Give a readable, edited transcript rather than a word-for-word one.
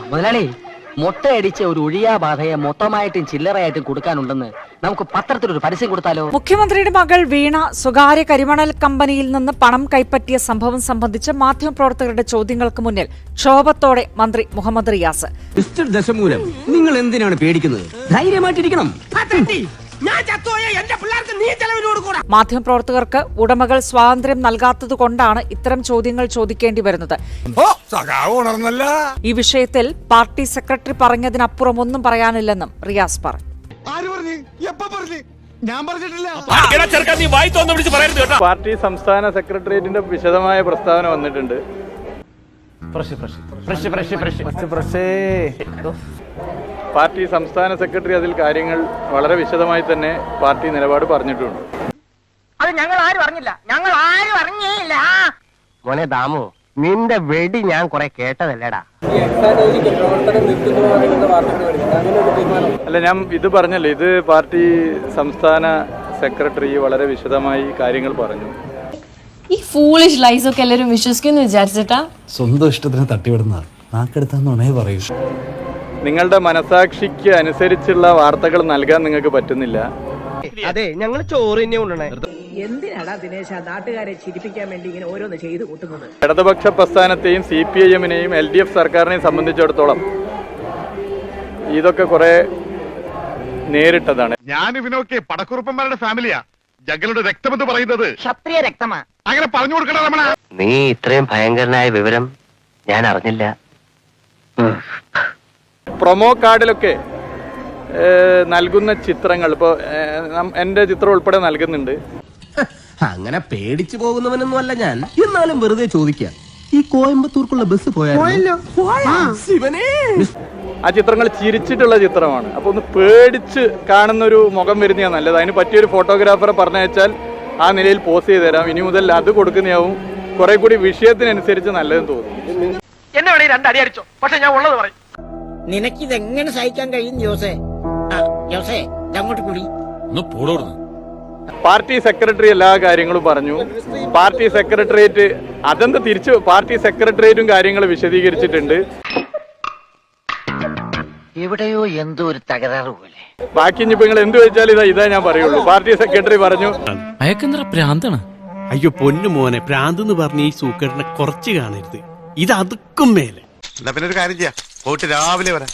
മുതലാളി, മുട്ടയടിച്ച ഒരു ഒഴിയാബാധയെ മൊത്തമായിട്ടും ചില്ലറയായിട്ടും കൊടുക്കാനുണ്ടെന്ന് നമുക്ക് പത്രത്തിലൊരു പരസ്യം കൊടുത്താലോ? മുഖ്യമന്ത്രിയുടെ മകൾ വീണ സ്വകാര്യ കരിമണൽ കമ്പനിയിൽ നിന്ന് പണം കൈപ്പറ്റിയ സംഭവം സംബന്ധിച്ച് മാധ്യമപ്രവർത്തകരുടെ ചോദ്യങ്ങൾക്ക് മുന്നിൽ ക്ഷോഭത്തോടെ മന്ത്രി മുഹമ്മദ് റിയാസ്. മിസ്റ്റർ ദശമൂലം, നിങ്ങൾ എന്തിനാണ് പേടിക്കുന്നത്? ധൈര്യമായിട്ടിരിക്കണം. മാധ്യമപ്രവർത്തകർക്ക് ഉടമകൾ സ്വാതന്ത്ര്യം നൽകാത്തതുകൊണ്ടാണ് ഇത്തരം ചോദ്യങ്ങൾ ചോദിക്കേണ്ടി വരുന്നത്. ഈ വിഷയത്തിൽ പാർട്ടി സെക്രട്ടറി പറഞ്ഞതിനപ്പുറം ഒന്നും പറയാനില്ലെന്നും റിയാസ് പറഞ്ഞു. പാർട്ടി സംസ്ഥാന സെക്രട്ടേറിയറ്റിന്റെ വിശദമായ പ്രസ്താവന വന്നിട്ടുണ്ട്. പാർട്ടി സംസ്ഥാന സെക്രട്ടറി അതിൽ കാര്യങ്ങൾ വളരെ വിശദമായി തന്നെ പാർട്ടി നിലപാട് പറഞ്ഞിട്ടുണ്ട്. അത് ഞങ്ങൾ ആരും അറിഞ്ഞില്ല. മോനെ ദാമു, നിന്റെ വെടി ഞാൻ കുറെ കേട്ടതല്ലേടാ. അല്ല, ഞാൻ ഇത് പറഞ്ഞല്ലോ, ഇത് പാർട്ടി സംസ്ഥാന സെക്രട്ടറി വളരെ വിശദമായി കാര്യങ്ങൾ പറഞ്ഞു. ഈ ഫൂളിഷ് ലൈസ് ഒക്കെ എല്ലാവരും വിശ്വസിക്കുന്നു വിചാരിച്ചിട്ടാ? സ്വന്തം ഇഷ്ടത്തിന് തട്ടിവിടുന്ന നാക്കെടുത്താന്നുണേ പറയൂ. നിങ്ങളുടെ മനസാക്ഷിക്ക് അനുസരിച്ചുള്ള വാർത്തകൾ നൽകാൻ നിങ്ങൾക്ക് പറ്റുന്നില്ല. അതെ, ഞങ്ങൾ ചോറ് തന്നെ കൊണ്ടുവന്നേ. എന്തിനാടാ ദിനേശ നാട്ടുകാരെ ചിരിപ്പിക്കാൻ വേണ്ടി ഇങ്ങനെ ഓരോന്ന് ചെയ്തു കൂട്ടുന്നത്? ഇടതുപക്ഷ പ്രസ്ഥാനത്തെയും CPIM-നെയും LDF സർക്കാരിനെയും സംബന്ധിച്ചിടത്തോളം ഇതൊക്കെ കുറെ നേരിട്ടതാണ്. ഞാൻ ഇവനൊക്കെ പടക്കുറുപ്പന്മാരുടെ ഫാമിലിയാ. ജഗലുടെ രക്തമെന്ന് പറയുന്നത് ക്ഷത്രിയ രക്തമാ. അങ്ങനെ പറഞ്ഞു കൊടുക്കണ രമണ. നീ ഇത്രയും ഭയങ്കരനായ വിവരം ഞാൻ അറിഞ്ഞില്ല. പ്രൊമോ കാർഡിലൊക്കെ നൽകുന്ന ചിത്രങ്ങൾ ഇപ്പോ എന്റെ ചിത്രം ഉൾപ്പെടെ നൽകുന്നുണ്ട്. അങ്ങനെ പേടിച്ചു പോകുന്നവനൊന്നും അല്ല ഞാൻ. എന്നാലും വെറുതെ ചോദിക്കാം, ഈ കോയമ്പത്തൂർക്കുള്ള ബസ് പോയാലോ? ആ ചിത്രങ്ങൾ ചിരിച്ചിട്ടുള്ള ചിത്രമാണ്. അപ്പൊ ഒന്ന് പേടിച്ച് കാണുന്ന ഒരു മുഖം വരുന്നതാ നല്ലത്. അതിന് പറ്റിയൊരു ഫോട്ടോഗ്രാഫറെ പറഞ്ഞയച്ചാൽ ആ നിലയിൽ പോസ്റ്റ് ചെയ്ത് തരാം. ഇനി മുതൽ അത് കൊടുക്കുന്നതാവും കുറെ കൂടി വിഷയത്തിനനുസരിച്ച് നല്ലതെന്ന് തോന്നുന്നു. എന്നെ വേണേ രണ്ടടി അടിച്ചോ, പക്ഷെ ഞാൻ ഉള്ളത് പറയും. നിനക്കിതെങ്ങനെ സഹിക്കാൻ കഴിയും ജോസേ? ജോസേ, അങ്ങോട്ട് കൂടി. പാർട്ടി സെക്രട്ടറി എല്ലാ കാര്യങ്ങളും പറഞ്ഞു. പാർട്ടി സെക്രട്ടേറിയറ്റ് അതെന്താ തിരിച്ചു പാർട്ടി സെക്രട്ടേറിയറ്റും കാര്യങ്ങൾ വിശദീകരിച്ചിട്ടുണ്ട്. എവിടെയോ എന്തോ ഒരു തകരാറ് പോലെ. ബാക്കി ഇനിയിപ്പോ നിങ്ങൾ എന്ത് ചോദിച്ചാലും ഇതാ ഞാൻ പറയുള്ളൂ. പാർട്ടി സെക്രട്ടറി പറഞ്ഞു. അയക്കെന്താ പ്രാന്താണ്? അയ്യോ പൊന്നു മോനെ, പ്രാന്ത് എന്ന് പറഞ്ഞ ഈ സൂക്കേടിനെ കുറച്ച് കാണരുത്. ഇത് അതുക്കും മേലെ. എന്നാ പിന്നെ ഒരു കാര്യം ചെയ്യാം, പോയിട്ട് രാവിലെ വരാം.